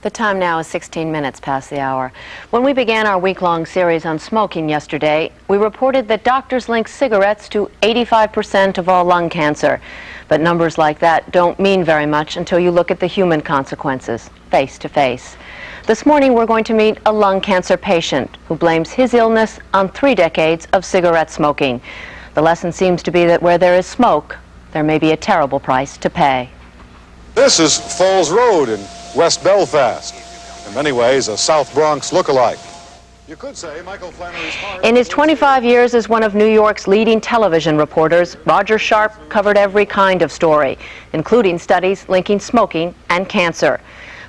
The time now is 16 minutes past the hour. When we began our week-long series on smoking yesterday, we reported that doctors link cigarettes to 85% of all lung cancer. But numbers like that don't mean very much until you look at the human consequences, face to face. This morning we're going to meet a lung cancer patient who blames his illness on 3 decades of cigarette smoking. The lesson seems to be that where there is smoke, there may be a terrible price to pay. This is Falls Road in West Belfast. In many ways, a South Bronx look-alike. You could say Michael Flannery's heart... In his 25 years as one of New York's leading television reporters, Roger Sharp covered every kind of story, including studies linking smoking and cancer.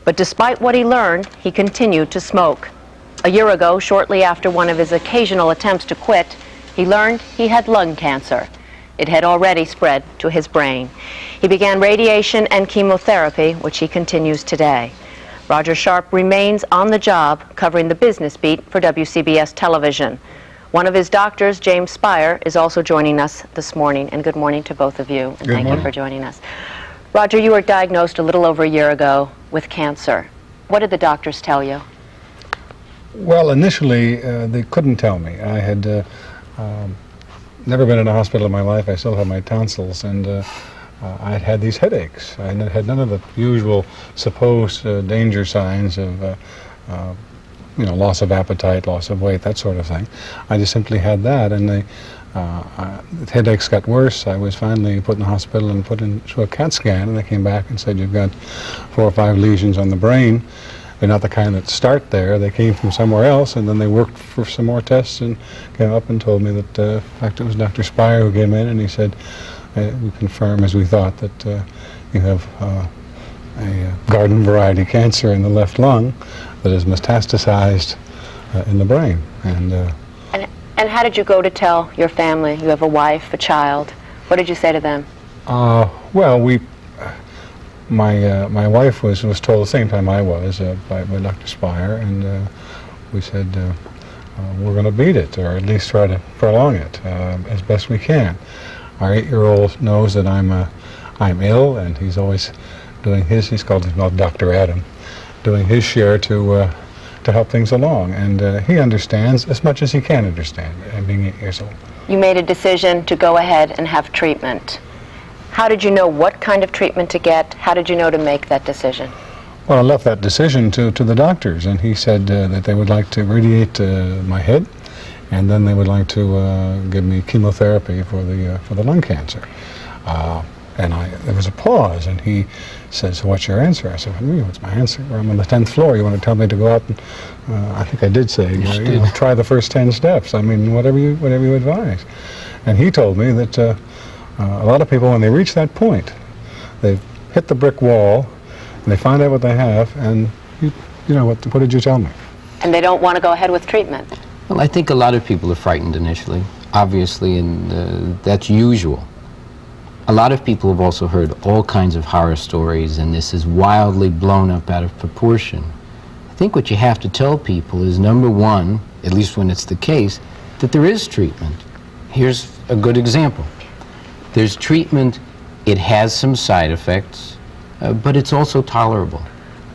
But despite what he learned, he continued to smoke. A year ago, shortly after one of his occasional attempts to quit, he learned he had lung cancer. It had already spread to his brain. He began radiation and chemotherapy, which he continues today. Roger Sharp remains on the job covering the business beat for WCBS television. One of his doctors, James Spire, is also joining us this morning. And good morning to both of you. And thank you for joining us. Roger, you were diagnosed a little over a year ago with cancer. What did the doctors tell you? Well, initially, they couldn't tell me. I had never been in a hospital in my life. I still had my tonsils, and I had these headaches. I had none of the usual supposed danger signs of, loss of appetite, loss of weight, that sort of thing. I just simply had that, and the headaches got worse. I was finally put in the hospital and put into a CAT scan, and they came back and said, "You've got 4 or 5 lesions on the brain. They're not the kind that start there. They came from somewhere else," and then they worked for some more tests and came up and told me that, in fact, it was Dr. Spire who came in, and he said, "We confirm, as we thought, that you have a garden variety cancer in the left lung that is metastasized in the brain." And how did you go to tell your family? You have a wife, a child. What did you say to them? My wife was told the same time I was by Dr. Spire, and we said we're going to beat it, or at least try to prolong it as best we can. Our 8-year-old knows that I'm ill, and he's always doing his. He's called himself Dr. Adam, doing his share to help things along, and he understands as much as he can understand, being 8 years old. You made a decision to go ahead and have treatment. How did you know what kind of treatment to get? How did you know to make that decision? Well, I left that decision to the doctors, and he said that they would like to radiate my head, and then they would like to give me chemotherapy for the lung cancer. There was a pause, and he said, "So what's your answer?" I said, "What's my answer? Well, I'm on the 10th floor. You want to tell me to go out and," I think I did say, try the first 10 steps. I mean, whatever you advise. And he told me that a lot of people, when they reach that point, they've hit the brick wall, and they find out what they have, and what did you tell me? And they don't want to go ahead with treatment. Well, I think a lot of people are frightened initially, obviously, and that's usual. A lot of people have also heard all kinds of horror stories, and this is wildly blown up out of proportion. I think what you have to tell people is, number one, at least when it's the case, that there is treatment. Here's a good example. There's treatment, it has some side effects, but it's also tolerable.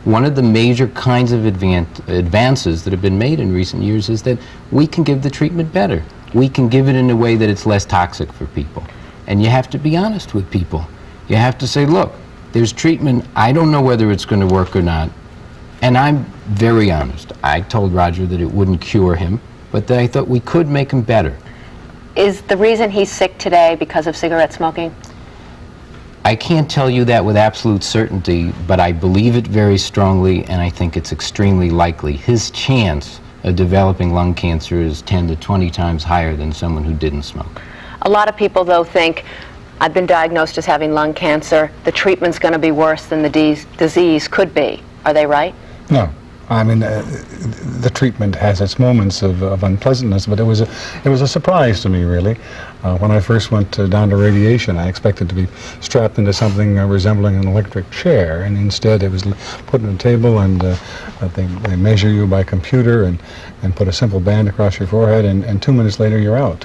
One of the major kinds of advances that have been made in recent years is that we can give the treatment better. We can give it in a way that it's less toxic for people. And you have to be honest with people. You have to say, look, there's treatment, I don't know whether it's going to work or not. And I'm very honest. I told Roger that it wouldn't cure him, but that I thought we could make him better. Is the reason he's sick today because of cigarette smoking? I can't tell you that with absolute certainty, but I believe it very strongly, and I think it's extremely likely. His chance of developing lung cancer is 10 to 20 times higher than someone who didn't smoke. A lot of people, though, think, I've been diagnosed as having lung cancer, the treatment's going to be worse than the disease could be. Are they right? No. I mean, the treatment has its moments of unpleasantness, but it was a surprise to me, really. When I first went down to radiation, I expected to be strapped into something resembling an electric chair, and instead it was put on a table, and they measure you by computer and put a simple band across your forehead, and 2 minutes later you're out.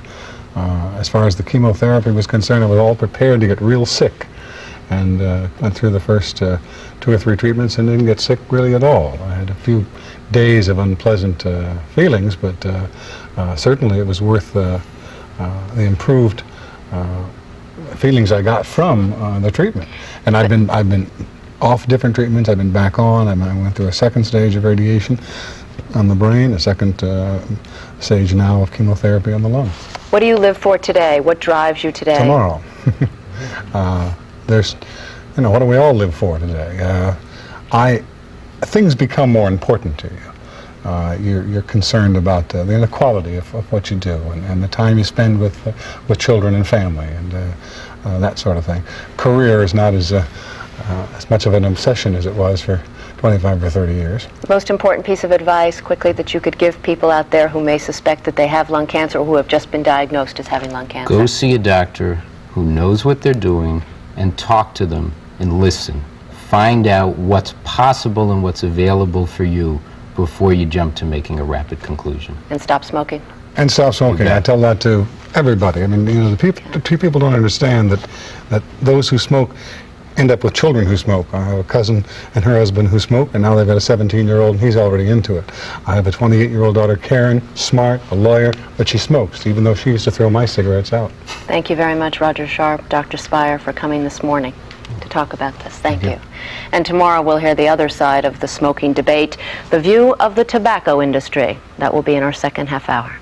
As far as the chemotherapy was concerned, I was all prepared to get real sick. and went through the first 2 or 3 treatments and didn't get sick really at all. I had a few days of unpleasant feelings, but certainly it was worth the improved feelings I got from the treatment. And I've been off different treatments. I've been back on. I went through a second stage of radiation on the brain, a second stage now of chemotherapy on the lung. What do you live for today? What drives you today? Tomorrow. There's, you know, what do we all live for today? Things become more important to you. You're concerned about the inequality of what you do and the time you spend with children and family and that sort of thing. Career is not as much of an obsession as it was for 25 or 30 years. Most important piece of advice, quickly, that you could give people out there who may suspect that they have lung cancer or who have just been diagnosed as having lung cancer? Go see a doctor who knows what they're doing and talk to them and listen. Find out what's possible and what's available for you before you jump to making a rapid conclusion. And stop smoking. And stop smoking. I tell that to everybody. I mean, you know, the people don't understand that those who smoke end up with children who smoke. I have a cousin and her husband who smoke, and now they've got a 17-year-old, and he's already into it. I have a 28-year-old daughter, Karen, smart, a lawyer, but she smokes, even though she used to throw my cigarettes out. Thank you very much, Roger Sharp, Dr. Spire, for coming this morning to talk about this. Thank you. And tomorrow we'll hear the other side of the smoking debate, the view of the tobacco industry. That will be in our second half hour.